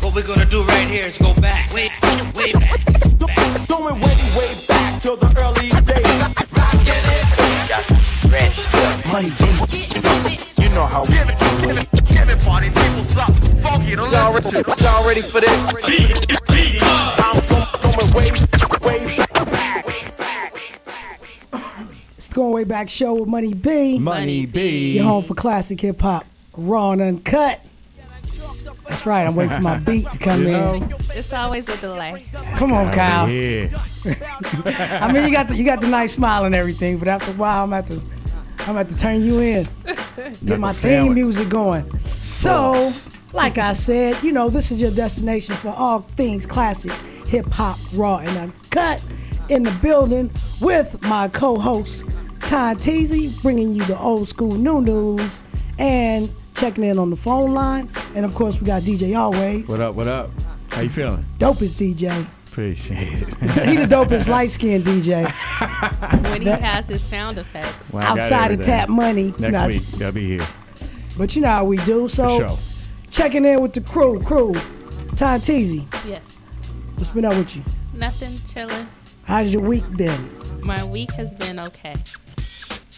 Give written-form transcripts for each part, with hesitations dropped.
What we're gonna do right here is go back, way back. Going way back till the early days. Get it? Red stuff. Money days. You know how we do it. Give me party people suck. Funky to listen to. Y'all ready for this? I'm going way back. It's the Going Way Back show with Money B. Money B. Your home for classic hip hop, raw and uncut. That's right. I'm waiting for my beat to come in. It's always a delay. Come on, Kyle. Yeah. I mean, you got the nice smile and everything, but after a while, I'm at to turn you in, get my theme music going. So, like I said, this is your destination for all things classic, hip hop, raw and uncut. In the building with my co-host Ty Teasy, bringing you the old school new news and checking in on the phone lines. And of course, we got DJ Always. What up? How you feeling? Dopest DJ. Appreciate it. He the dopest light-skinned DJ. When he has his sound effects. Well, outside of Tap Money. Next week, I'll be here. But you know how we do. So, For sure. checking in with the crew. Ty Teasy, Yes. what's been up with you? Nothing, chilling. How's your week been? My week has been okay.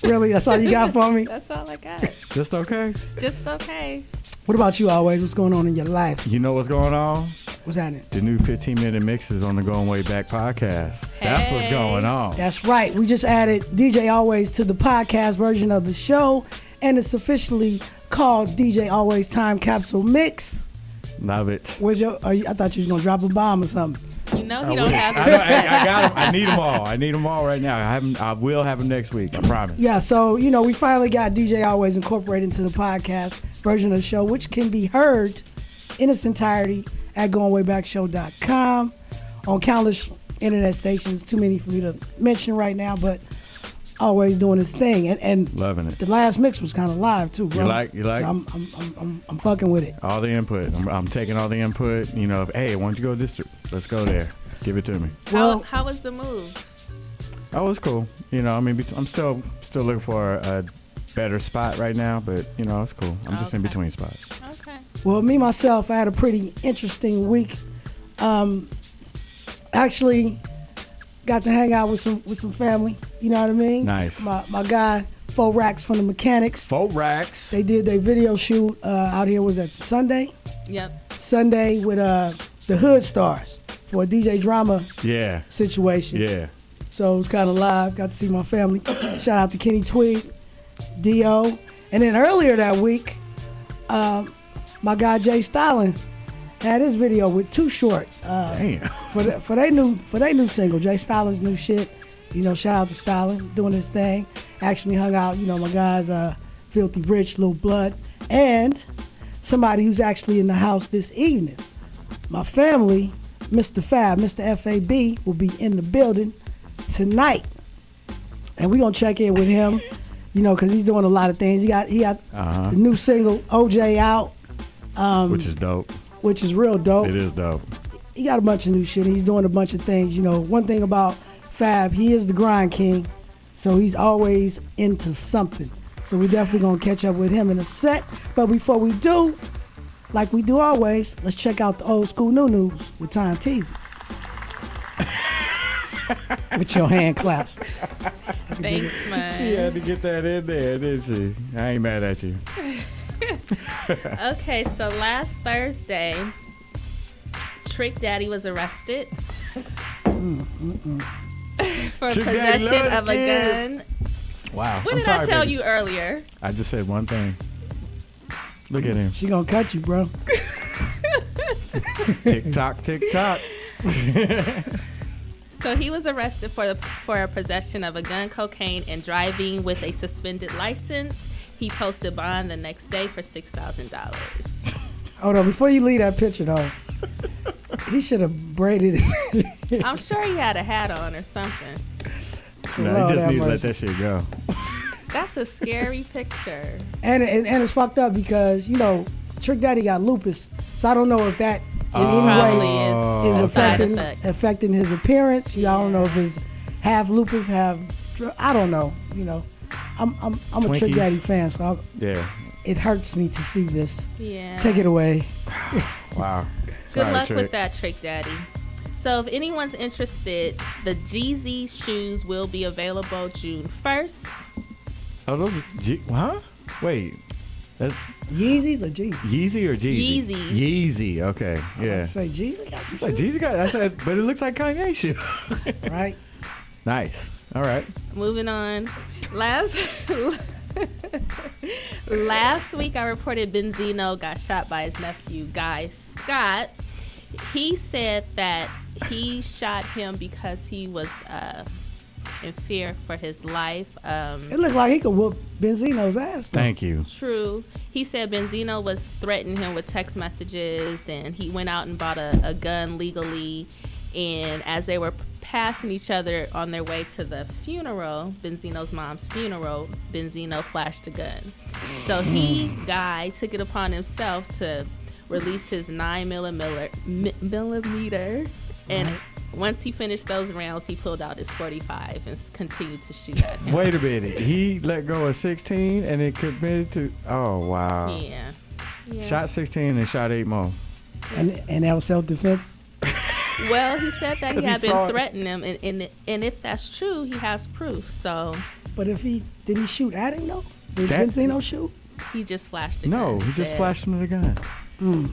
Really? That's all you got for me? That's all I got. Just okay? Just okay. What about you, Always? What's going on in your life? You know what's going on? What's happening? The new 15-minute mixes on the Going Way Back podcast. That's what's going on. That's right. We just added DJ Always to the podcast version of the show, and it's officially called DJ Always Time Capsule Mix. Love it. Where's your? I thought you was gonna drop a bomb or something. You know he don't have I got them. I need them all. I need them all right now. I will have them next week. I promise. Yeah. So we finally got DJ Always incorporated into the podcast version of the show, which can be heard in its entirety at goingwaybackshow.com on countless internet stations. Too many for me to mention right now, but Always doing his thing, and Loving it. The last mix was kind of live too, bro. You like? So I'm fucking with it. All the input. I'm taking all the input. Hey, why don't you go this? Let's go there. Give it to me. Well, how was the move? Oh, it's cool. I'm still looking for a better spot right now, but it's cool. I'm just in between spots. Okay. Well, me myself, I had a pretty interesting week. Actually, got to hang out with some family. You know what I mean? Nice. My guy, 4 Racks from the Mechanics. 4 Racks. They did their video shoot out here. Was that Sunday? Yep. Sunday with the Hood Stars for a DJ Drama situation. Yeah. So it was kind of live. Got to see my family. Shout out to Kenny Tweed, D.O. And then earlier that week, my guy Jay Styling had his video with Too Short. Damn. For their new single, Jay Styling's new shit. Shout out to Styling, doing his thing. Actually hung out, my guys, Filthy Rich, Lil Blood, and somebody who's actually in the house this evening. My family, Mistah F.A.B, Mistah F.A.B, will be in the building tonight. And we're going to check in with him, because he's doing a lot of things. He got the new single, OJ, out. Which is dope. Which is real dope. It is dope. He got a bunch of new shit. He's doing a bunch of things. One thing about Fab, he is the grind king. So he's always into something. So we're definitely going to catch up with him in a sec. But before we do, like we do always, let's check out the old school new news with Ty Teasy. With your hand claps. Thanks, man. She had to get that in there, didn't she? I ain't mad at you. Okay, so last Thursday, Trick Daddy was arrested for Trick possession of a gun. Wow. What I'm did sorry, I tell baby. you earlier? I just said one thing. Look at him. She gonna cut you, bro. Tick tock, tick tock. So he was arrested for a possession of a gun, cocaine, and driving with a suspended license. He posted bond the next day for $6,000. Hold on, before you leave that picture though, he should have braided it. I'm sure he had a hat on or something. No, Lord he just have need to let mercy. that shit go. That's a scary picture. And it's fucked up because, Trick Daddy got lupus. So I don't know if that in any way is a side affecting his appearance. I don't know if his half lupus, I don't know. I'm a Trick Twinkies. Daddy fan, so Yeah. it hurts me to see this. Yeah. Take it away. Wow. Good Sorry, luck Trick. with that, Trick Daddy. So if anyone's interested, the Jeezy shoes will be available June 1st. Oh, those are huh? Wait. That's Yeezys or Jeezy? Yeezy or Jeezy? Yeezys. Yeezy. Okay. Yeah. Say Jeezy got some It's like Jeezy got. I said, but it looks like Kanye shoe. right? Nice. All right. Moving on. Last week, I reported Benzino got shot by his nephew, Guy Scott. He said that he shot him because he was in fear for his life. It looked like he could whoop Benzino's ass. Though. Thank you. True. He said Benzino was threatening him with text messages, and he went out and bought a gun legally. And as they were passing each other on their way to the funeral, Benzino's mom's funeral, Benzino flashed a gun. So Guy, took it upon himself to release his 9mm, and once he finished those rounds, he pulled out his 45 and continued to shoot at him. Wait a minute. He let go of 16 and it committed to. Oh wow. Yeah. Shot 16 and shot 8 more. And that was self-defense? Well, he said that he had He saw been it. threatening him, and if that's true, he has proof. So But did he shoot at him though? Did That- Benzino shoot? he just flashed a No, gun. he just said- flashed him the gun.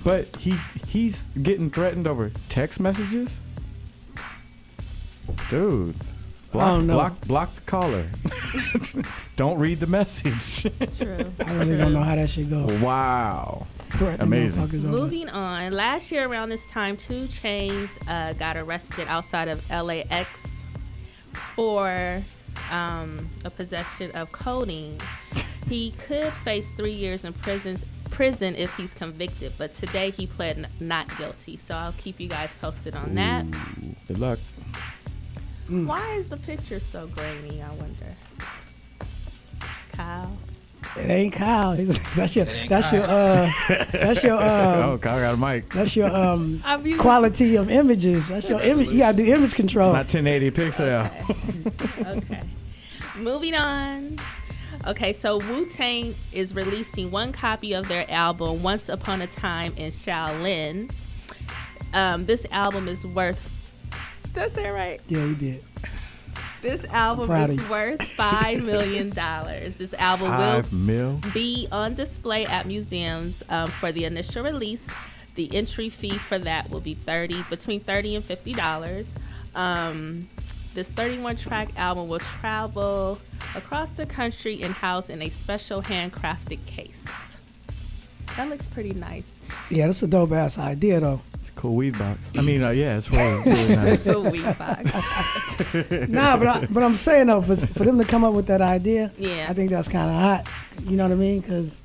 But he's getting threatened over text messages. Dude, Oh, no. block the caller. Don't read the message. True. I really don't know how that should go. Wow. Threatening Amazing. motherfuckers over. Moving on, last year around this time, 2 Chainz got arrested outside of LAX for a possession of codeine. He could face 3 years in prison if he's convicted, but today he pled not guilty. So I'll keep you guys posted on that. Good luck. Why is the picture so grainy, I wonder? Kyle? It ain't Kyle. That's your Oh, Kyle got a mic. that's your I'm using- quality of images. That's your image. You gotta do image control. It's not 1080 pixel. Okay. Moving on. Okay, so Wu-Tang is releasing 1 copy of their album, Once Upon a Time in Shaolin. This album is worth... Did I say it right? Yeah, you did. This album proud of is you. worth $5 million. This album 5 mil. will be on display at museums for the initial release. The entry fee for that will be between $30 and $50. This 31-track album will travel across the country and housed in a special handcrafted case. That looks pretty nice. Yeah, that's a dope ass idea though. It's a cool weed box. I mean, yeah, it's really nice. The weed box. Nah, but I'm saying though, for them to come up with that idea, Yeah. I think that's kind of hot. You know what I mean? Because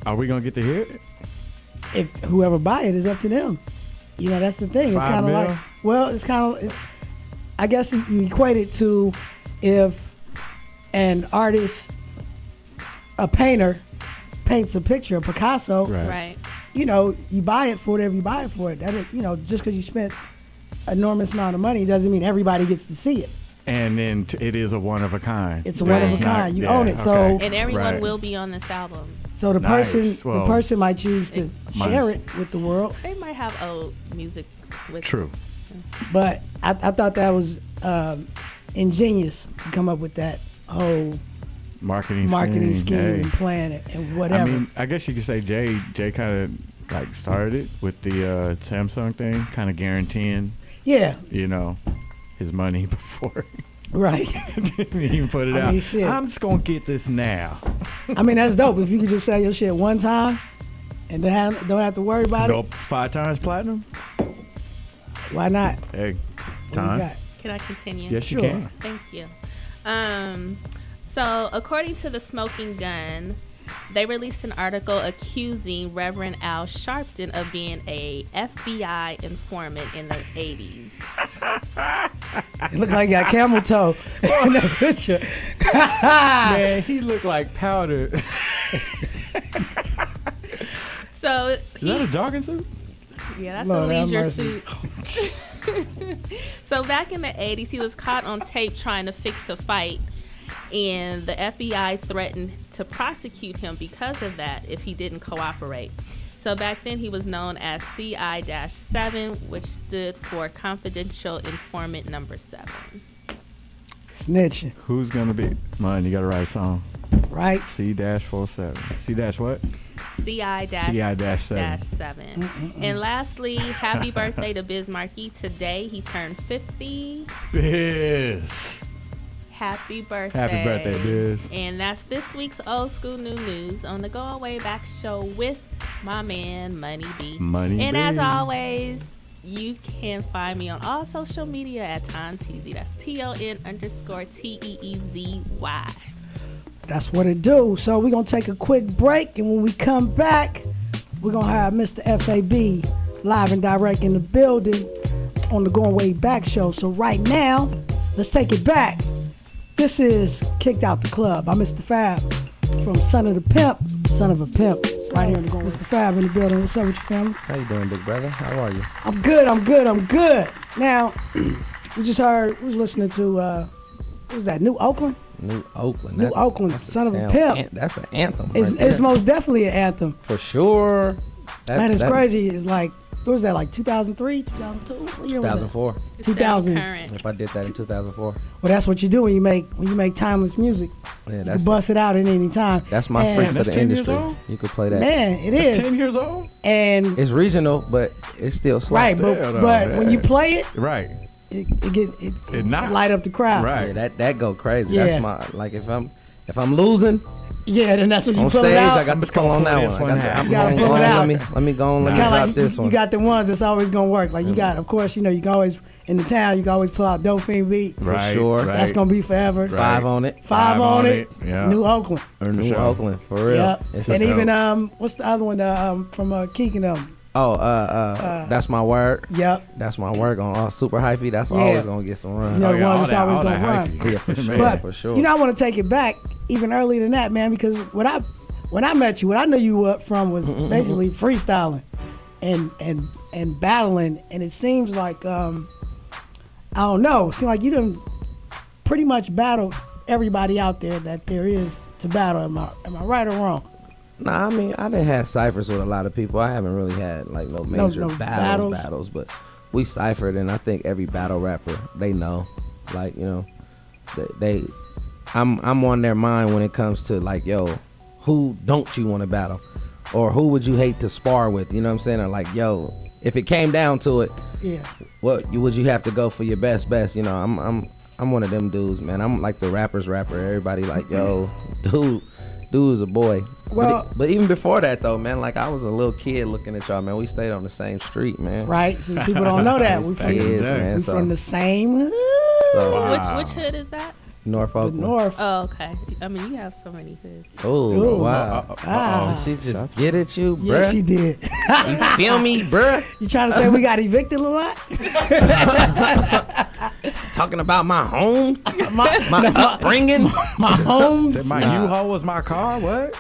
Are we gonna get to hear it? if whoever buy it is up to them. You know, that's the thing. It's 5 kind of mil? like, well, it's kind of. I guess you equate it to if an artist, a painter, paints a picture of Picasso. Right. You know, you buy it for whatever you buy it for. That you know, just because you spent enormous amount of money doesn't mean everybody gets to see it. And then it is a one of a kind. It's a one of a Right. kind. You Yeah, own it. So okay. And everyone Right. will be on this album. so the Nice. person Well, the person might choose to share mine's- it with the world. They might have old music with True. But I thought that was ingenious to come up with that whole marketing scheme Hey. and plan it and I whatever. mean, I guess you could say Jay kind of like started it with the Samsung thing, kind of guaranteeing, yeah, you know, his money before right. he even put it I out. mean, shit. I'm just gonna get this now. I mean, that's dope. If you could just sell your shit one time and then don't have to worry about Go it, 5 times platinum. why not? Hey, What you time. got? Can I continue? Yes, Sure. you can. Thank you. So according to the Smoking Gun, they released an article accusing Reverend Al Sharpton of being a FBI informant in the 80s. It looked like he got camel toe in that picture. Man, he looked like powder. So Is that a jogging suit? yeah, that's Lord a have leisure mercy. suit. So back in the 80s, he was caught on tape trying to fix a fight. and the FBI threatened to prosecute him because of that if he didn't cooperate. So back then he was known as CI-7, which stood for Confidential Informant Number 7. Snitching. Who's gonna be? Man, you gotta write a song. Right. C-47. C-what? CI-7. And lastly, happy birthday to Biz Markie. Today he turned 50. Biz. Happy birthday. Happy birthday, Biz. And that's this week's Old School New News on the Going Way Back show with my man, Money B. And as always, you can find me on all social media at TonTeezy. That's TON_TEEZY. That's what it do. So we're going to take a quick break, and when we come back, we're going to have Mr. F.A.B. live and direct in the building on the Going Way Back show. So right now, let's take it back. This is Kicked Out the Club by Mr. F.A.B. from Son of a Pimp. Right here in the Going Mr. F.A.B. in the building. What's up with your family? How you doing, big brother? How are you? I'm good. Now, we just heard, we was listening to, what was that, New Oakland? New Oakland, Son of a Pimp. That's an anthem. It's most definitely an anthem. For sure. Man, it's crazy. It's like, what was that, like 2003, 2002? What year was that? 2004. 2000. If I did that in 2004. Well, that's what you do when you make timeless music. Yeah, you can bust it out at any time. That's my freaks of the industry. You could play that. Man, it is. 10 years old? And it's regional, but it's still slaps. Right, but when you play it, right, it light up the crowd. Right. Yeah, that go crazy. Yeah. That's my, like, if I'm losing, yeah, then that's when you on pull stage, it out. I got to pull on that one. You gotta pull it out. Let me go on. Let me drop this one. You got the ones that's always gonna work. Like you got, of course, you can always in the town. You can always pull out Dolphin Beat. Right, for sure. That's gonna be forever. Right. Five on it. Yeah. New Oakland. New Oakland for real. Yep. And even what's the other one? From Keek and them. Oh, that's my word. Yep. That's my word on all super hyphy. That's always gonna get some run. You know the ones that's always gonna run. Yeah, for sure. But for sure. I want to take it back even earlier than that, man, because when I met you, what I knew you were from was basically freestyling and battling, and it seems like I don't know. It seems like you done pretty much battled everybody out there that there is to battle. Am I right or wrong? Nah, I mean, I didn't have ciphers with a lot of people. I haven't really had like no major battles, but we ciphered, and I think every battle rapper, they know, like, I'm on their mind when it comes to like, yo, who don't you want to battle, or who would you hate to spar with? You know what I'm saying? Or like, yo, if it came down to it, what would you have to go for your best? I'm one of them dudes, man. I'm like the rapper's rapper. Everybody like, yo, dude is a boy. Well, but even before that though, man, like I was a little kid looking at y'all, man. We stayed on the same street, man. Right. So people don't know that. We from the same hood. So, wow. Which hood is that? North Oakland. North. Oh, okay. I mean, you have so many hoods. Oh, wow. She just get at you, bruh. Yeah, she did. You feel me, bruh? You trying to say we got evicted a lot? Talking about my home, my upbringing, my homes. Said my U-Haul was my car. What?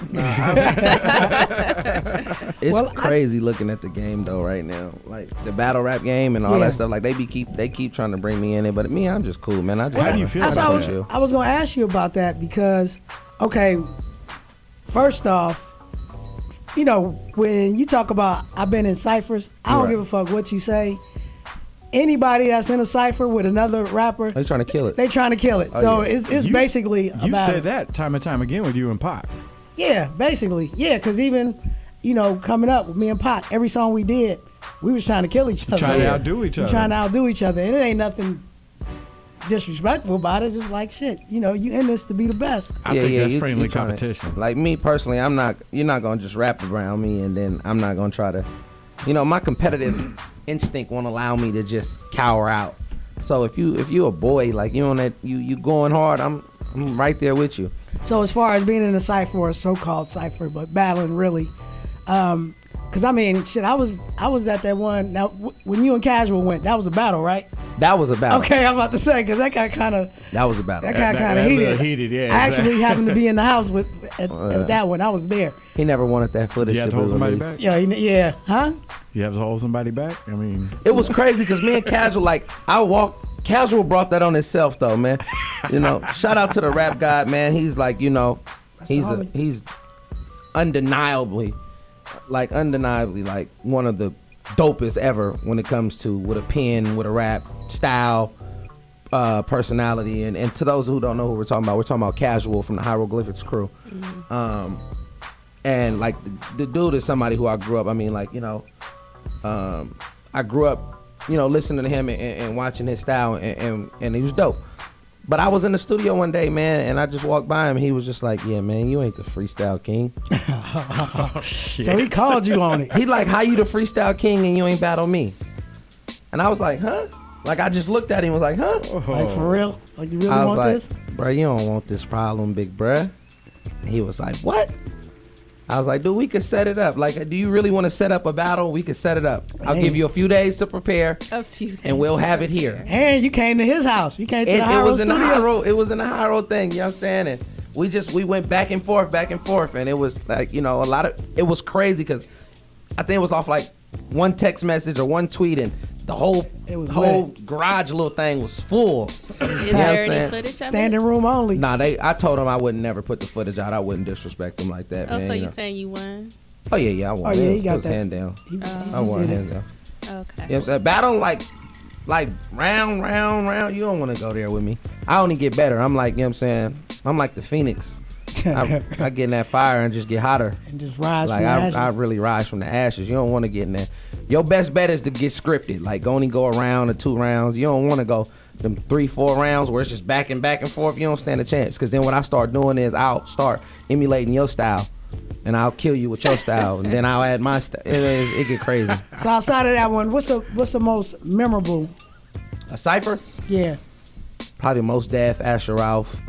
It's crazy looking at the game though right now, like the battle rap game and all that stuff. Like they keep trying to bring me in it, but me, I'm just cool, man. How do you feel? I was gonna ask you about that because, okay, first off, when you talk about I've been in Cyphers, I don't give a fuck what you say. Anybody that's in a cipher with another rapper, they trying to kill it. They trying to kill it. So it's basically you said that time and time again with you and Pac. Yeah, basically. Yeah, because even coming up with me and Pac, every song we did, we was trying to kill each other. Trying to outdo each other. Trying to outdo each other, and it ain't nothing disrespectful about it. Just like shit, you in this to be the best. I think that's friendly competition. Like me personally, you're not gonna just rap around me, and then I'm not gonna try to, my competitive instinct won't allow me to just cower out. So if you a boy, like you on that, you going hard, I'm right there with you. So as far as being in a cipher, or a so-called cipher, but battling really, because I mean, shit, I was at that one. Now, when you and Casual went, that was a battle, right? That was a battle. Okay, I'm about to say, because that got kind of. That was a battle. That got kind of heated. Yeah. I actually happened to be in the house at that one. I was there. He never wanted that footage to be hold somebody released. back? Huh? You have to hold somebody back? I mean, it was crazy because me and Casual, like, I walked Casual brought that on himself though, man. You know, shout out to the rap god, man. He's like, you know, he's undeniably like one of the dopest ever when it comes to with a pen, with a rap style, personality. And to those who don't know who we're talking about Casual from the Hieroglyphics crew. And like the dude is somebody who I grew up. I mean, like, you know, I grew up, you know, listening to him and watching his style, and he was dope. But I was in the studio one day, man, and I just walked by him. He was just like, "Yeah, man, you ain't the freestyle king." So he called you on it. He like, "How you the freestyle king and you ain't battle me?" And I was like, "Huh?" Like I just looked at him and was like, "Huh?" Like for real? Like you really I was want like, this? "Bro, you don't want this problem, big bruh." And he was like, "What?" I was like, dude, we could set it up. Like, do you really want to set up a battle? We could set it up. I'll give you a few days to prepare. A few days. And we'll have it here. And you came to his house. You came to the It was studio. in the high road. It was in the high road thing. You know what I'm saying? And we went back and forth. And it was like, you know, it was crazy because I think it was off like one text message or one tweet, and the whole garage little thing was full. Is there any footage of Standing room only. Nah, I told him I would never put the footage out. I wouldn't disrespect them like that. Oh, man, so you you know. saying you won? Oh yeah, I won. Oh yeah, he it got was that. hand down. I He won did hands it. down. Okay. You know what I'm saying? Battle like round. You don't want to go there with me. I only get better. I'm like, you know what I'm saying? I'm like the Phoenix. I get in that fire and just get hotter. And just rise like from the ashes. I really rise from the ashes. You don't want to get in there. Your best bet is to get scripted. Like only go a round or 2 rounds. You don't want to go them 3-4 rounds where it's just back and forth. You don't stand a chance. Because then what I start doing is I'll start emulating your style. And I'll kill you with your style. And then I'll add my style. It get crazy. So outside of that one, what's the most memorable? A Cypher? Yeah. Probably Mostah F.A.B, Asher Ralph,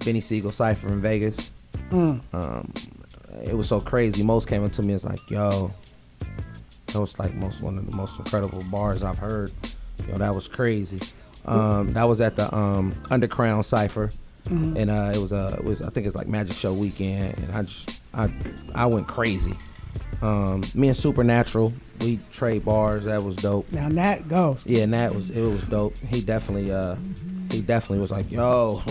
Benny Siegel Cypher in Vegas. It was so crazy. Most came up to me and was like, yo, that was like one of the most incredible bars I've heard. Yo, that was crazy. That was at the Undercrown Cypher. And it was I think it's like Magic Show weekend, and I went crazy. Me and Supernatural, we trade bars. That was dope. Now Nat goes. Yeah, and it was dope. He definitely was like, yo,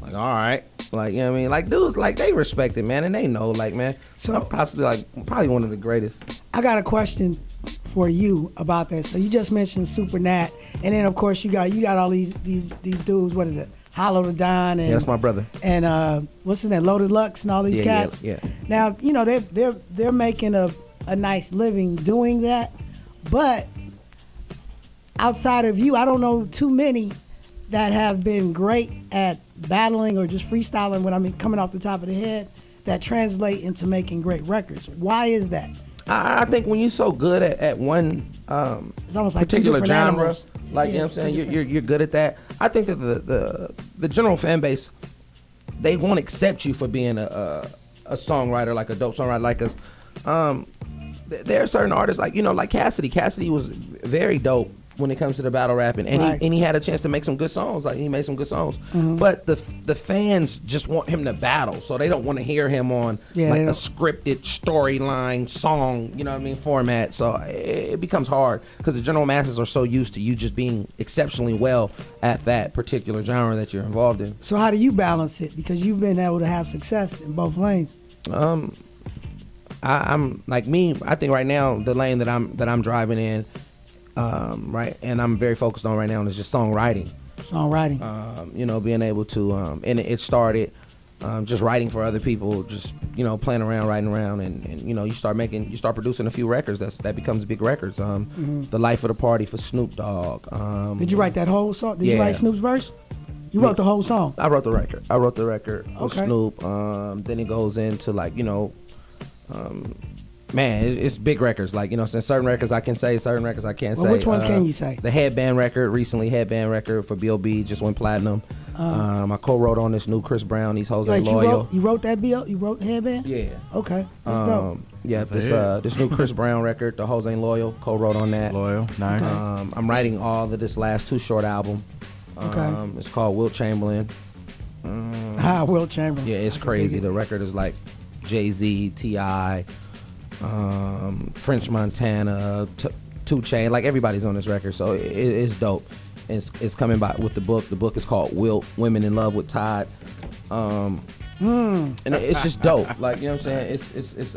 like, all right, like, you know what I mean, like dudes, like they respect it, man, and they know, like, man. So I'm probably one of the greatest. I got a question for you about that. So you just mentioned Super Nat, and then of course you got all these dudes. What is it? Hollow the Don, and Yeah, that's my brother. And what's his name? Loaded Lux and all these cats. Yeah. Now you know they're making a nice living doing that, but outside of you, I don't know too many that have been great at battling or just freestyling. When I mean coming off the top of the head, that translate into making great records. Why is that? I think when you're so good at one It's almost like two particular different genre, animals. like, Yeah, you know what it's I'm saying, two you're good at that. I think that the general fan base, they won't accept you for being a songwriter, like a dope songwriter like us. There are certain artists like, you know, like Cassidy. Cassidy was very dope when it comes to the battle rapping, and Right. he had a chance to make some good songs. Like he made some good songs, Mm-hmm. but the fans just want him to battle, so they don't want to hear him on Yeah, like they a don't. scripted storyline song, you know what I mean, format. So it becomes hard because the general masses are so used to you just being exceptionally well at that particular genre that you're involved in. So how do you balance it? Because you've been able to have success in both lanes. I'm like me. I think right now the lane that I'm driving in, right, and I'm very focused on right now is just songwriting. Songwriting. You know, being able to, and it started just writing for other people, just, you know, playing around, writing around, and you know, you start producing a few records. That becomes big records. The Life of the Party for Snoop Dogg. Did you write that whole song? Did you yeah. write Snoop's verse? You wrote the whole song. I wrote the record with Okay. Snoop. Then it goes into like, you know, man, it's big records. Like, you know, since certain records I can say, certain records I can't Well, say. which ones can you say? The Headband record, recently Headband record for B.O.B. just went platinum. I co-wrote on this new Chris Brown, These Hoes Ain't Wait, Loyal. you wrote that bill? You wrote Headband? Yeah. Okay, that's dope. Yeah, this new Chris Brown record, The Hoes Ain't Loyal, co-wrote on that. Loyal, nice. I'm writing all of this last Too Short album. Okay. It's called Wilt Chamberlain. Will Chamberlain. Yeah, it's crazy. The record is like Jay-Z, T.I., French Montana, 2 Chainz. Like everybody's on this record, so it's dope. is coming by with the book. The book is called Women in Love with Todd. And it's just dope. Like, you know what I'm saying?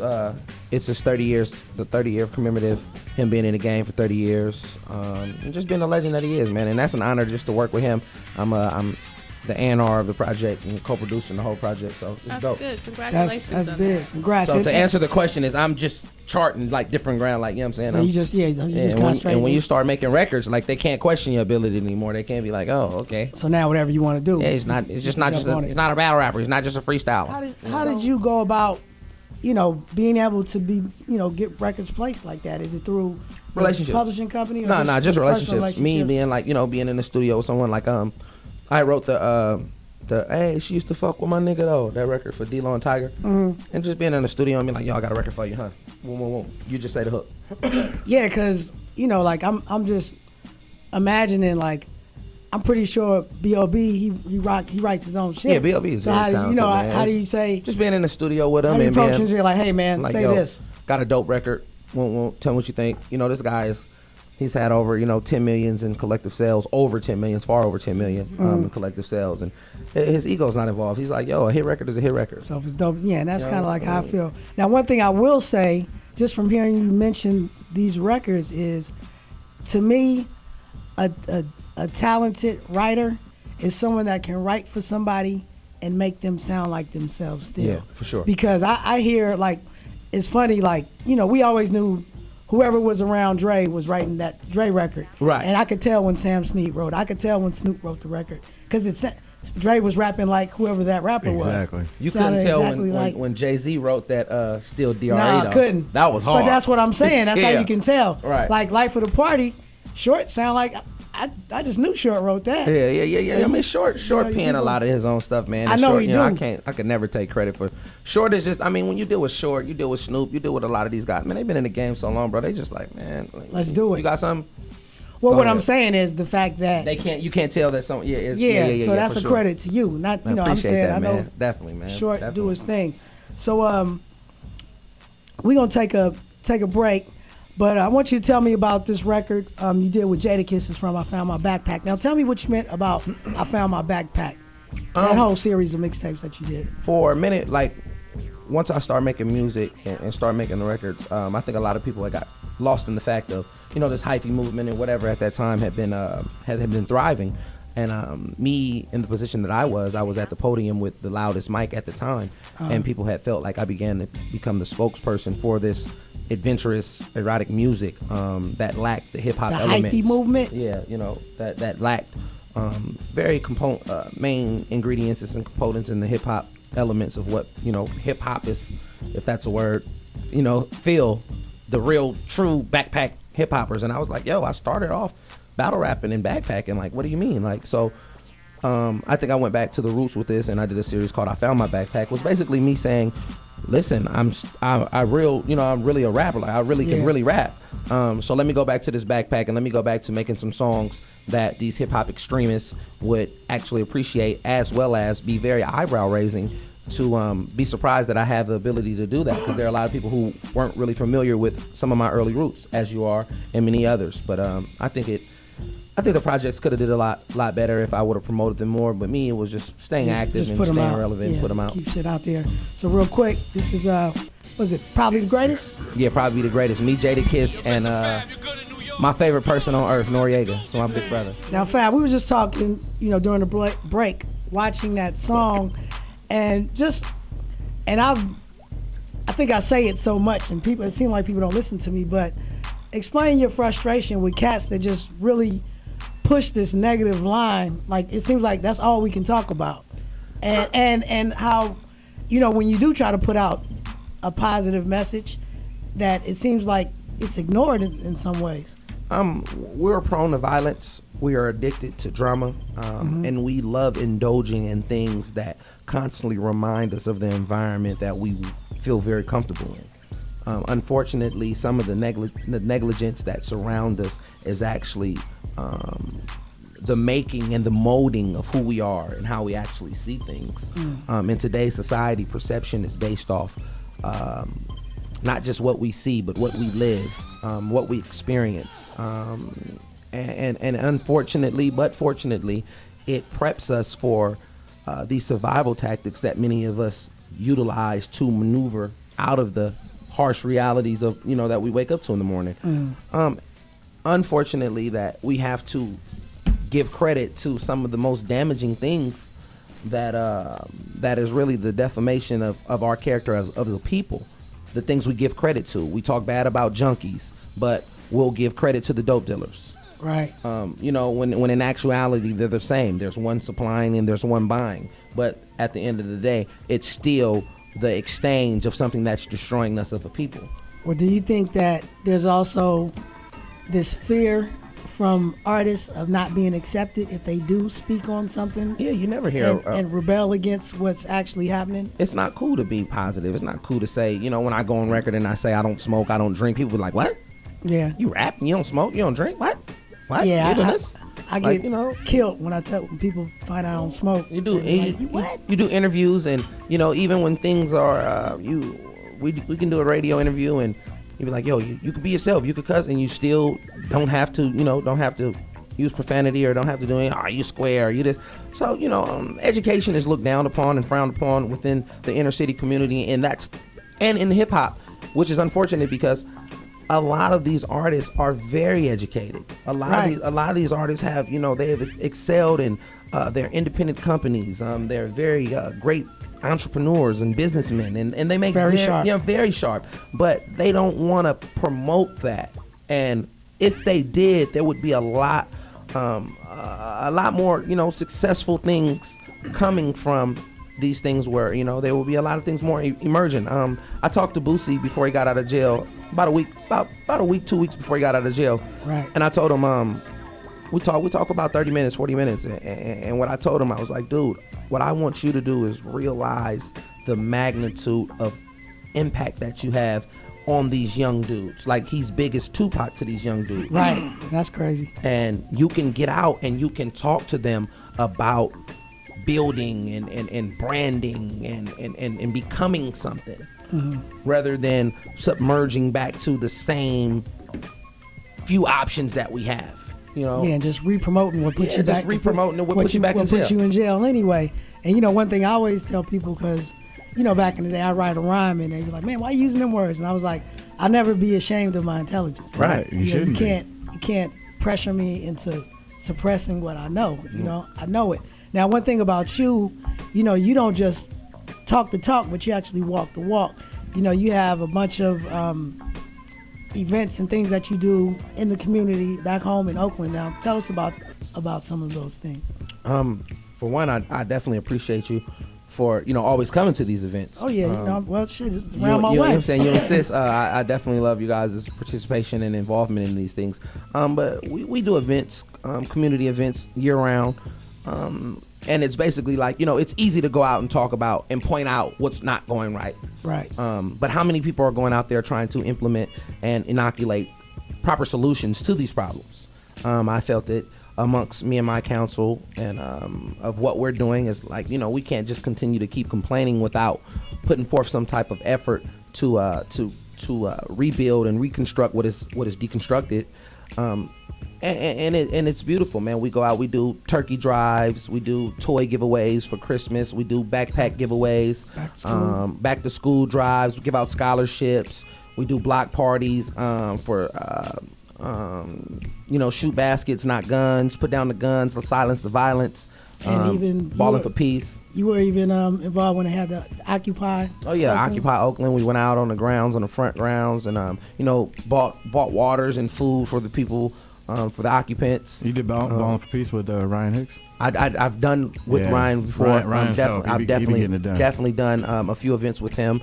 It's his 30 years, the 30-year commemorative, him being in the game for 30 years, and just being the legend that he is, man. And that's an honor just to work with him. I'm the A&R of the project and co-producing the whole project, so it's dope. That's good. Congratulations. That's on big. that. Congrats. So to answer the question is, I'm just charting like different ground, like, you know what I'm saying? So you just and when you start making records, like, they can't question your ability anymore. They can't be like, oh, okay. So now whatever you want to do. Yeah, it's not a battle rapper. He's not just a freestyler. How did you go about, being able to be, get records placed like that? Is it through relationships, publishing company? Or No, just relationships. Me relationship? being like, being in the studio with someone like, I wrote the hey, she used to fuck with my nigga though, that record for D-Lo and Tiger. Mm-hmm. And just being in the studio and being like, yo, I got a record for you, huh? Boom. You just say the hook. Yeah, because, like, I'm just imagining, like, I'm pretty sure B.O.B. he writes his own shit. Yeah, B.O.B. is very talented, man. How do you say? Just being in the studio with him How do you and approach being him? You're like, hey man, like, say this. Got a dope record. Won't tell me what you think. This guy he's had over 10 millions in collective sales, over 10 million, far over 10 million in collective sales, and his ego's not involved. He's like, yo, a hit record is a hit record. So if it's dope, yeah, and that's kind of like how I feel. Now, one thing I will say, just from hearing you mention these records, is, to me, a talented writer is someone that can write for somebody and make them sound like themselves still. Yeah, for sure. Because I hear, like, it's funny, like, we always knew whoever was around Dre was writing that Dre record. Right. And I could tell when Sam Snead wrote it. I could tell when Snoop wrote the record. Because Dre was rapping like whoever that rapper was. Exactly. You couldn't tell when Jay-Z wrote that Still D.R.A. No, I couldn't. That was hard. But that's what I'm saying. That's how you can tell. Right. Like, Life of the Party, Short sound like... I just knew Short wrote that. Yeah. So I mean, Short penned a lot of his own stuff, man. I know Short, he do. I could never take credit for Short. Is just, I mean, when you deal with Short, you deal with Snoop, you deal with a lot of these guys. Man, they've been in the game so long, bro. They just like, man, let's do it. You got something? Well, what I'm saying is the fact that you can't tell that some. So that's a credit to you, not I'm saying. That, I know man. Definitely, man. Short definitely. do his thing. So we're gonna take a break. But I want you to tell me about this record you did with Jadakiss. It's from I Found My Backpack. Now tell me what you meant about I Found My Backpack. That whole series of mixtapes that you did. For a minute, like, once I started making music and started making the records, I think a lot of people had got lost in the fact of, this hyphy movement and whatever at that time had been thriving. And me, in the position that I was at the podium with the loudest mic at the time, and people had felt like I began to become the spokesperson for this adventurous, erotic music that lacked the hip hop elements. The hyphy movement. Yeah, that lacked very main ingredients and components in the hip hop elements of what hip hop is, if that's a word. Feel the real true backpack hip hoppers, and I was like, yo, I started off battle rapping and backpacking. Like, what do you mean? Like, so. I think I went back to the roots with this, and I did a series called I Found My Backpack. It was basically me saying, listen, I'm really a rapper. Like, I really can really rap. So let me go back to this backpack, and let me go back to making some songs that these hip hop extremists would actually appreciate, as well as be very eyebrow raising to be surprised that I have the ability to do that, because there are a lot of people who weren't really familiar with some of my early roots, as you are, and many others. But I think the projects could have did a lot better if I would have promoted them more. But me, it was just staying active and staying relevant, put them out. Keep shit out there. So real quick, this is was it Probably the Greatest? Yeah, Probably the Greatest. Me, Jadakiss, and my favorite person on earth, Noriega. So my big brother. Now, Fab, we were just talking, during the break, watching that song, and I think I say it so much, and it seems like people don't listen to me, but explain your frustration with cats that just really push this negative line. Like, it seems like that's all we can talk about, and how, when you do try to put out a positive message, that it seems like it's ignored in some ways. We're prone to violence. We are addicted to drama, and we love indulging in things that constantly remind us of the environment that we feel very comfortable in. Unfortunately, some of the negligence that surround us is actually the making and the molding of who we are and how we actually see things. In today's society, perception is based off not just what we see, but what we live, what we experience. and unfortunately, but fortunately, it preps us for these survival tactics that many of us utilize to maneuver out of the harsh realities of that we wake up to in the morning. Unfortunately, that we have to give credit to some of the most damaging things that is really the defamation of our character of the people. The things we give credit to. We talk bad about junkies, but we'll give credit to the dope dealers. Right. When in actuality they're the same. There's one supplying and there's one buying. But at the end of the day, it's still the exchange of something that's destroying us as a people. Well, do you think that there's also this fear from artists of not being accepted if they do speak on something? Yeah, you never hear and rebel against what's actually happening. It's not cool to be positive. It's not cool to say, when I go on record and I say I don't smoke, I don't drink, people be like, what? Yeah. You rap and you don't smoke, you don't drink? What? Yeah, I like, get killed when people find out I don't smoke. You do. What? You do interviews, and even when things are we can do a radio interview, and you be like, yo, you could be yourself, you could cuss, and you still don't have to use profanity or don't have to do anything. You square, you this. So education is looked down upon and frowned upon within the inner city community, and in hip hop, which is unfortunate because a lot of these artists are very educated. A lot of these artists have, they have excelled in their independent companies. They're very great entrepreneurs and businessmen, and they make very sharp. Very sharp. But they don't want to promote that. And if they did, there would be a lot more, successful things coming from these things where, there will be a lot of things more emerging. I talked to Boosie before he got out of jail, about a week, 2 weeks before he got out of jail. Right. And I told him, we talk about 30 minutes, 40 minutes. And what I told him, I was like, dude, what I want you to do is realize the magnitude of impact that you have on these young dudes. Like, he's big as Tupac to these young dudes. Right. That's crazy. And you can get out and you can talk to them about building and branding and becoming something, rather than submerging back to the same few options that we have. Yeah, and just re-promoting what put you back. Re-promoting what put you back in jail. Put you in jail anyway. And one thing I always tell people, because back in the day I write a rhyme and they be like, man, why are you using them words? And I was like, I'll never be ashamed of my intelligence. Right. You shouldn't. You can't pressure me into suppressing what I know. I know it. Now, one thing about you, you don't just talk the talk, but you actually walk the walk. You have a bunch of events and things that you do in the community back home in Oakland. Now, tell us about some of those things. For one, I definitely appreciate you for always coming to these events. Oh yeah, well shit, it's around my way. You know what I'm saying? You insist. I definitely love you guys' participation and involvement in these things. But we do events, community events year round. And it's basically like, it's easy to go out and talk about and point out what's not going right. Right. But how many people are going out there trying to implement and inoculate proper solutions to these problems? I felt it amongst me and my council, and of what we're doing is like, we can't just continue to keep complaining without putting forth some type of effort to rebuild and reconstruct what is deconstructed. And it's beautiful, man. We go out, we do turkey drives, we do toy giveaways for Christmas, we do backpack giveaways, back to school drives, we give out scholarships, we do block parties for shoot baskets, not guns, put down the guns, silence the violence, and even balling for peace. You were even involved when they had the Occupy. Oh yeah, Oakland. Occupy Oakland. We went out on the grounds, on the front grounds, and bought waters and food for the people. For the occupants. You did Balling for Peace with Ryan Hicks? I've done with Ryan before. Ryan's I've definitely done a few events with him.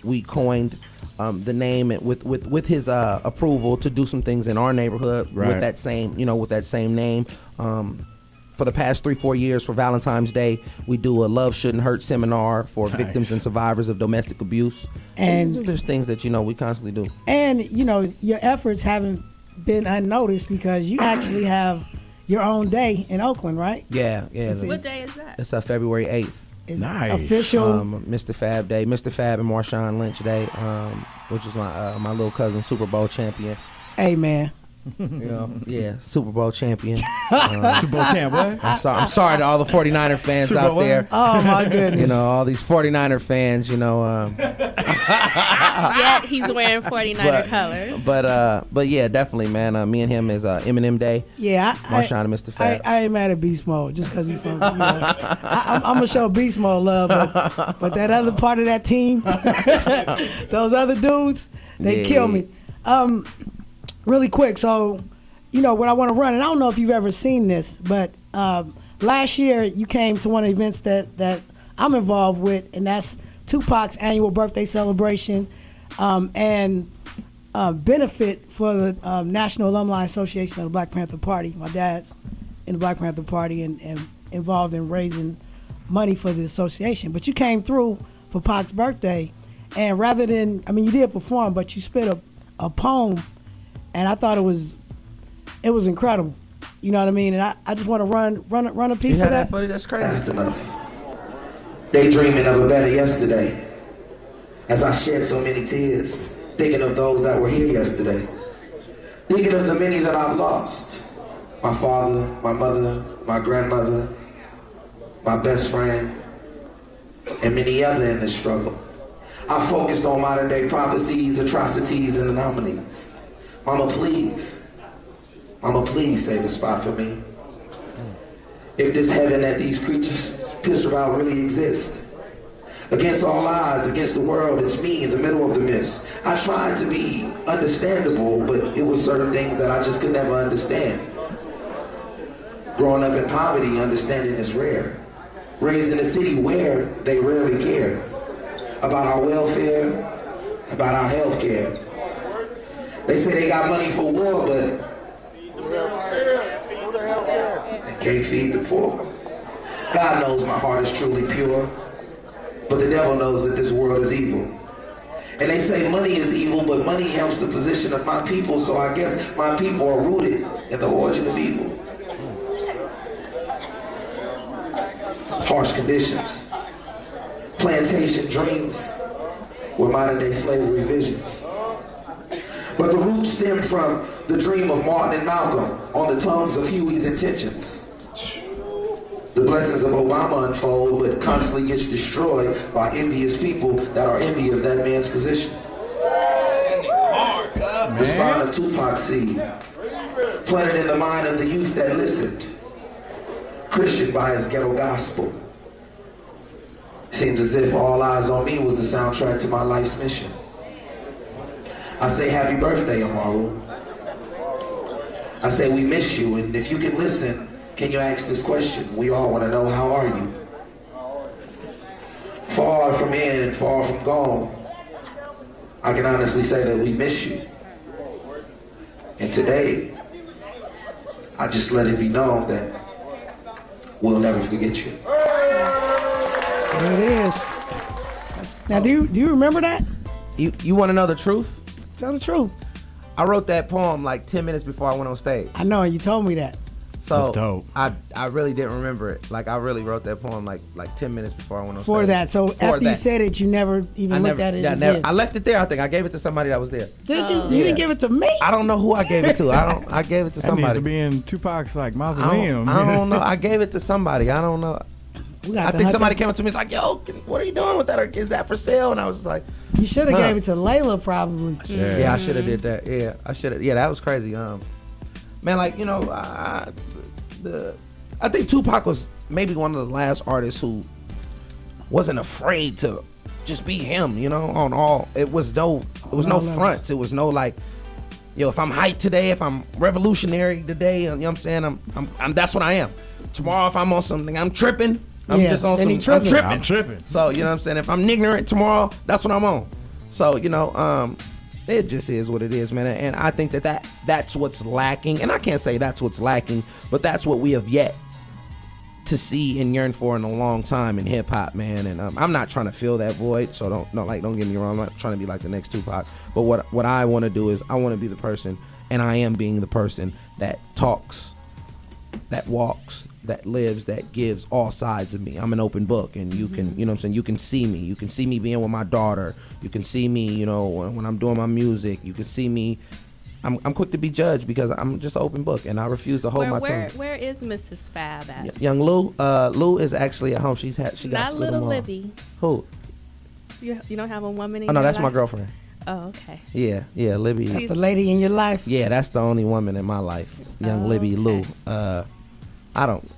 We coined the name with his approval to do some things in our neighborhood with that same name. For the past 3-4 years, for Valentine's Day, we do a Love Shouldn't Hurt seminar for victims and survivors of domestic abuse. And there's things that we constantly do. And your efforts haven't been unnoticed because you actually have your own day in Oakland, right? Yeah. What day is that? It's February 8th. It's nice. Official. Mistah F.A.B Day, Mistah F.A.B and Marshawn Lynch Day, which is my little cousin, Super Bowl champion. Hey man, You know, yeah, Super Bowl champion. Super Bowl champ, what? I'm sorry to all the 49er fans Super out what? there. Oh my goodness. You know, all these 49er fans, you know. Yet he's wearing 49er colors. But yeah, definitely, man. Me and him is Eminem Day. Yeah, Marshawn and Mistah F.A.B. I ain't mad at Beast Mode just because he's from. You know, I'm gonna show Beast Mode love, but that other part of that team, those other dudes, they kill me. Really quick, so you know what I want to run, and I don't know if you've ever seen this, but last year you came to one of the events that I'm involved with, and that's Tupac's annual birthday celebration, and benefit for the National Alumni Association of the Black Panther Party. My dad's in the Black Panther Party and involved in raising money for the association. But you came through for Pac's birthday, and rather than, I mean, you did perform, but you spit a poem, and I thought it was incredible. You know what I mean? And I just want to run a piece of that. Funny? That's crazy. Fast enough. Daydreaming of a better yesterday. As I shed so many tears, thinking of those that were here yesterday. Thinking of the many that I've lost. My father, my mother, my grandmother, my best friend, and many other in this struggle. I focused on modern day prophecies, atrocities, and anomalies. Mama, please save a spot for me. If this heaven that these creatures picture about really exist. Against all odds, against the world, it's me in the middle of the mist. I tried to be understandable, but it was certain things that I just could never understand. Growing up in poverty, understanding is rare. Raised in a city where they rarely care about our welfare, about our health care. They say they got money for war, but they can't feed the poor. God knows my heart is truly pure, but the devil knows that this world is evil. And they say money is evil, but money helps the position of my people, so I guess my people are rooted in the origin of evil. Harsh conditions, plantation dreams, with modern day slavery visions. But the roots stem from the dream of Martin and Malcolm on the tongues of Huey's intentions. The blessings of Obama unfold, but constantly gets destroyed by envious people that are envy of that man's position. The spawn of Tupac's seed, planted in the mind of the youth that listened, Christian by his ghetto gospel. Seems as if all eyes on me was the soundtrack to my life's mission. I say happy birthday, Amaru. I say we miss you, and if you can listen, can you ask this question? We all want to know, how are you? Far from in and far from gone, I can honestly say that we miss you. And today, I just let it be known that we'll never forget you. There it is. Now, do you remember that? You want to know the truth? Tell the truth. I wrote that poem like 10 minutes before I went on stage. I know, you told me that. So That's dope. I really didn't remember it. Like, I really wrote that poem like 10 minutes before I went on stage. For that. So after you said it, you never even looked at it again. I left it there. I think I gave it to somebody that was there. Did you? You didn't give it to me? I don't know who I gave it to. I gave it to That somebody. needs to be in Tupac's like mausoleum. I don't know. I gave it to somebody. I don't know. I think somebody came up to me and was like, yo, what are you doing with that? Or is that for sale? And I was just like, you should have gave it to Layla probably. Yeah, I should have did that. Yeah, I should have. Yeah, that was crazy. Man, like, you know, I think Tupac was maybe one of the last artists who wasn't afraid to just be him, you know, on all. It was no fronts. It was no like, yo, if I'm hyped today, if I'm revolutionary today, you know what I'm saying? I'm that's what I am. Tomorrow, if I'm on something, I'm tripping. I'm just on some. I'm tripping. So, you know what I'm saying? If I'm ignorant tomorrow, that's what I'm on. So, you know, it just is what it is, man. And I think that's what's lacking. And I can't say that's what's lacking, but that's what we have yet to see and yearn for in a long time in hip hop, man. And I'm not trying to fill that void. So don't get me wrong. I'm not trying to be like the next Tupac. But what I want to do is I want to be the person, and I am being the person that talks, that walks, that lives, that gives all sides of me. I'm an open book, and you can, you know what I'm saying, you can see me. You can see me being with my daughter. You can see me, you know, when I'm doing my music. You can see me I'm quick to be judged because I'm just an open book and I refuse to hold my tongue. Where is Mrs. F.A.B at? Young Lou, Lou is actually at home. She got not school little tomorrow. Libby. Who? You don't have a woman in Oh no, your that's my life? girlfriend. Oh, okay. Yeah, Libby. That's the lady in your life. Yeah, that's the only woman in my life. Young Libby Lou. I don't.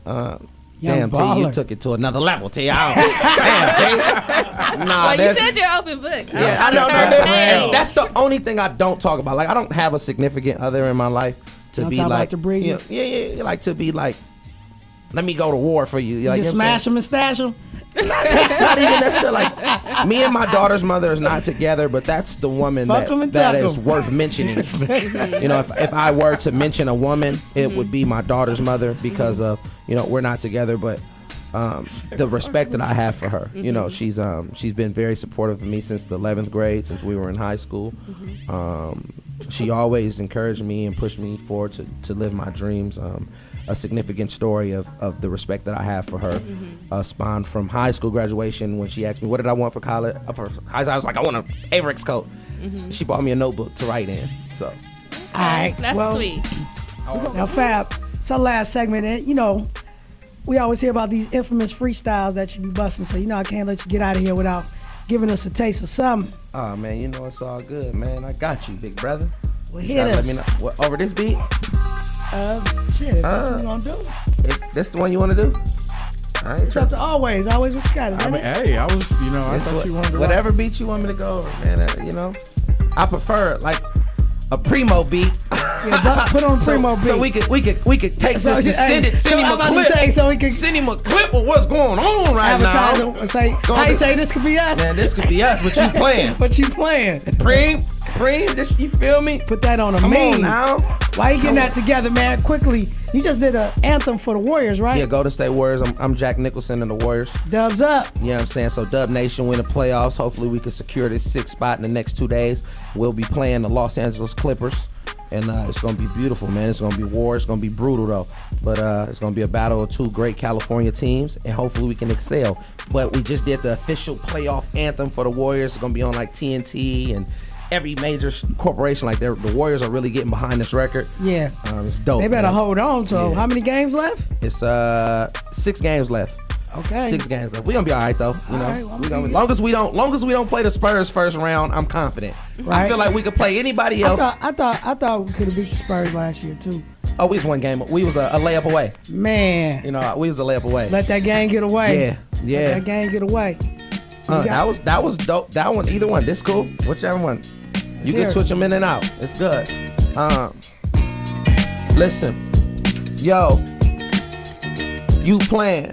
Damn, T, you baller. took it to another level, T. Damn, T. Nah, Well, you said you're open book. Yeah, I know. And that's the only thing I don't talk about. Like, I don't have a significant other in my life to Don't be talk about like, the breezes? yeah, like to be like, let me go to war for you. You Like, just you know what I'm smash them and stash them. not even necessarily like me and my daughter's mother is not together, but that's the woman Fuck 'em and that tuck is 'em. worth mentioning. You know, if I were to mention a woman, it would be my daughter's mother because of, you know, we're not together, but the respect that I have for her. You know, she's been very supportive of me since the 11th grade, since we were in high school. She always encouraged me and pushed me forward to live my dreams. A significant story of the respect that I have for her spawned from high school graduation when she asked me what did I want for college. For high school, I was like, I want an Averix coat. She bought me a notebook to write in. So, All right. That's well, sweet. Now, Fab, it's our last segment. And, you know, we always hear about these infamous freestyles that you be busting. So, you know, I can't let you get out of here without giving us a taste of something. oh man, you know it's all good, man. I got you, big brother. Well, You hit gotta us. let me know. What, over this beat? Shit, that's what we gonna do. This the one you want to do? I ain't It's up to always what you got. I mean, hey, I was, you know, I thought you wanted to whatever beat you want me to go over, man. You know, I prefer like a primo beat. Yeah, put on primo beat. So we could take So, this and hey, send him I'm a about to clip. say, so we can Send him a clip of what's going on right advertise now. and say, Go how to- you say this could be us? Man, this could be us, but you playing. What you playing? Preem, this, you feel me? Put that on a Come meme. on now. Why you getting that together, man? Quickly. You just did an anthem for the Warriors, right? Yeah, Golden State Warriors. I'm Jack Nicholson and the Warriors. Dubs up. You know what I'm saying? So Dub Nation win the playoffs. Hopefully we can secure this 6th spot in the next 2 days. We'll be playing the Los Angeles Clippers. And it's going to be beautiful, man. It's going to be war. It's going to be brutal, though. But it's going to be a battle of two great California teams. And hopefully we can excel. But we just did the official playoff anthem for the Warriors. It's going to be on like TNT and every major corporation. Like the Warriors are really getting behind this record. Yeah. It's dope. They better man. hold on. So Yeah. how many games left? It's 6 games left. Okay. 6 games left. We gonna be all right though. You know, right, well, we gonna, long as we don't play the Spurs first round, I'm confident. I Right. feel like we could play anybody else. I thought we could have beat the Spurs last year too. Oh, we was one game. We was a layup away. Man, You know, we was a layup away. let that game get away. Yeah, yeah. Let that game get away. So you got- that was dope. That one, either one. This cool. Whichever one. You hear can it. switch them in and out. It's good. Listen, yo, you playing?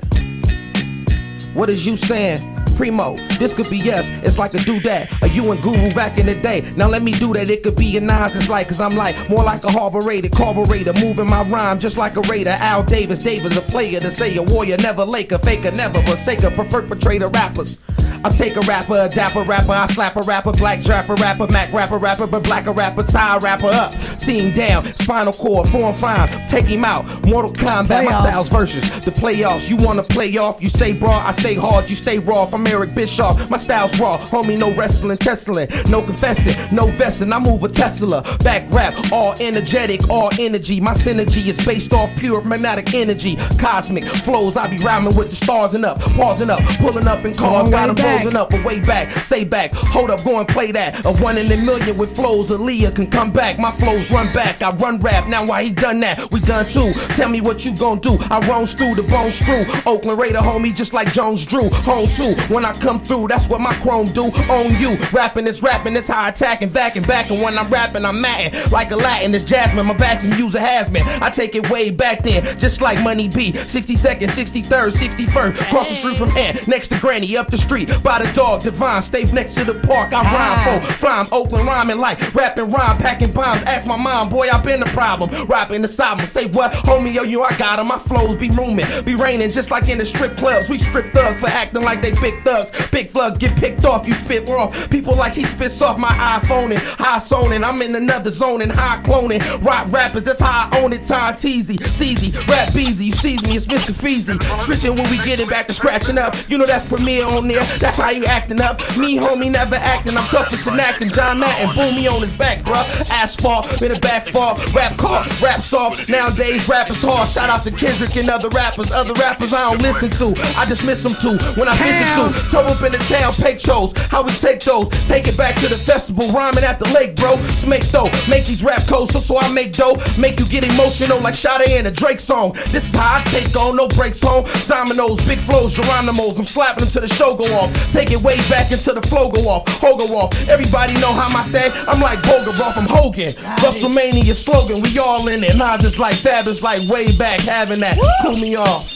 What is you saying? Primo, this could be us. It's like a do that. A you and Guru back in the day. Now let me do that. It could be a nines. It's like, cause I'm like more like a harbor-rated carburetor. Moving my rhyme just like a raider. Al Davis, a player to say a warrior. Never laker, faker, never forsaker. Perpetrator rappers. I take a rapper, a dapper rapper, I slap a rapper, black rapper, Mac rapper, but black a rapper, tie a rapper up. See him down, spinal cord, form fine, take him out. Mortal Kombat, my styles versus the playoffs. You wanna play off, you say bra, I stay hard, you stay raw. I'm Eric Bischoff, my style's raw. Homie, no wrestling, Tesla, no confessing, no vesting. I move a Tesla, back rap, all energetic, all energy. My synergy is based off pure magnetic energy. Cosmic flows, I be rhyming with the stars and up, pausing up, pulling up in cars, got them frozen up, but way back, say back, hold up, go and play that. A 1 in a million with flows, Aaliyah can come back. My flows run back, I run rap. Now why he done that? We done too. Tell me what you gon' do. I roam through the bone screw. Oakland Raider, homie, just like Jones Drew. Home too. When I come through, that's what my chrome do. Own you. Rapping is how I attack and back and back. And when I'm rapping, I'm matting like a Latin. It's Jasmine. My back's and user has been. I take it way back then, just like Money B. 62nd, 63rd, 61st. Cross the street from Ant, next to Granny, up the street. By the dog, Divine, stay next to the park. I rhyme for flying Oakland, rhyming like rapping rhyme, packing bombs. Ask my mom, boy, I been the problem. Rapping the problem. Say what, homie, yo, I got 'em. My flows be rooming, be raining just like in the strip clubs. We strip thugs for acting like they big thugs. Big thugs get picked off, you spit raw. People like he spits off my iPhone and high zoning. I'm in another zone and high cloning. Rock rappers, that's how I own it. Time teasy, CZ, rap beezy. You sees me, it's Mr. Feezy. Switching when we get it back to scratching up. You know that's premiere on there. That's That's how you acting up. Me, homie, never acting. I'm tough as an acting. John Madden, boom me on his back, bruh. Asphalt, in the back fall. Rap car, rap soft. Nowadays, rap is hard. Shout out to Kendrick and other rappers. Other rappers I don't listen to. I just miss them too. When I visit to, toe up in the town, pay shows. How we take those? Take it back to the festival. Rhyming at the lake, bro. Smake dough. Make these rap codes so I make dough. Make you get emotional like Sade in a Drake song. This is how I take on, no breaks home. Dominoes, big flows, Geronimos. I'm slapping them till the show go off. Take it way back until the flow go off. Hogo off. Everybody know how my thing. I'm like Bogaroff, I'm Hogan. WrestleMania slogan, we all in it. Nas is like Fab is like way back having that. Cool me off.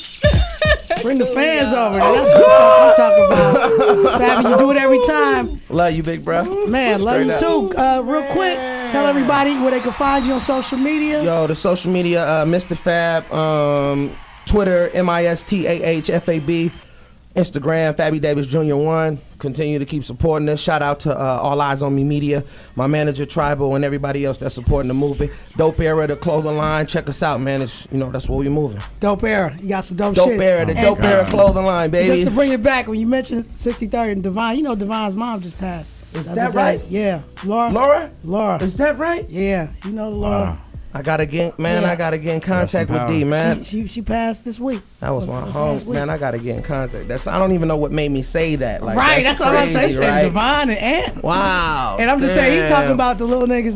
Bring the fans over. That's what I'm talking about. Fabby, you do it every time. Love you, big bro. Man, love you too. Real quick, tell everybody where they can find you on social media. Yo, the social media, Mistah F.A.B, Twitter, Mistah F.A.B, Instagram, Fabby Davis Jr. 1. Continue to keep supporting us. Shout out to All Eyes on Me Media, my manager Tribal, and everybody else that's supporting the movie. Dope Era, the clothing line. Check us out, man. It's, you know, that's where we moving. Dope Era, you got some dope shit. Dope Era, the Dope Era clothing line, baby. Just to bring it back, when you mentioned 63rd and Divine, you know Divine's mom just passed. Is that right? Yeah, Laura. Laura. Is that right? Yeah, you know Laura. I gotta get, man. Yeah. I gotta get in contact with D, man. She passed this week. That was my home, man. I gotta get in contact. I don't even know what made me say that. Like, right, that's what I'm saying. Right? Divine and Ant. Wow. And I'm just saying, he talking about the little niggas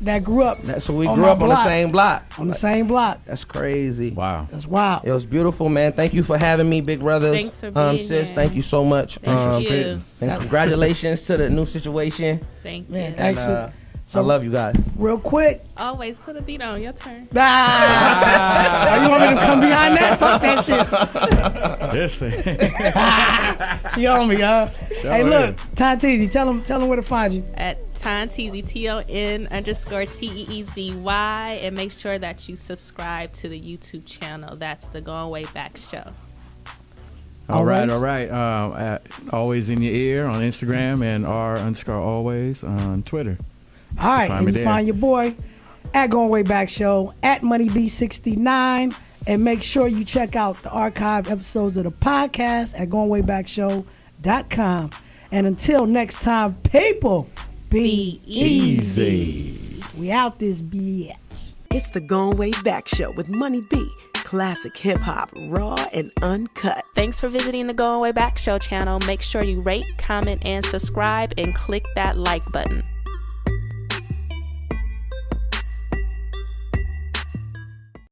that grew up. So we grew up on the same block. On the same block. That's crazy. Wow. That's wild. It was beautiful, man. Thank you for having me, big brothers. Thanks for being sis. here. Thank you so much. Thank you. And congratulations to the new situation. Thank you. Man, thanks for. So, I love you guys. Real quick. Always put a beat on. Your turn. You want me to come behind that? Fuck that shit. She on me, y'all. Hey, look, Tanteezy, tell them where to find you. At Tanteezy, TON_TEEZY, and make sure that you subscribe to the YouTube channel. That's the Going Way Back Show. All right. Always in your ear on Instagram and R_always on Twitter. All right, and you find your boy at Going Way Back Show, at MoneyB69, and make sure you check out the archive episodes of the podcast at goingwaybackshow.com. And until next time, people, be easy. We out this bitch. It's the Goin' Way Back Show with Money B. Classic hip hop, raw and uncut. Thanks for visiting the Going Way Back Show channel. Make sure you rate, comment, and subscribe, and click that like button.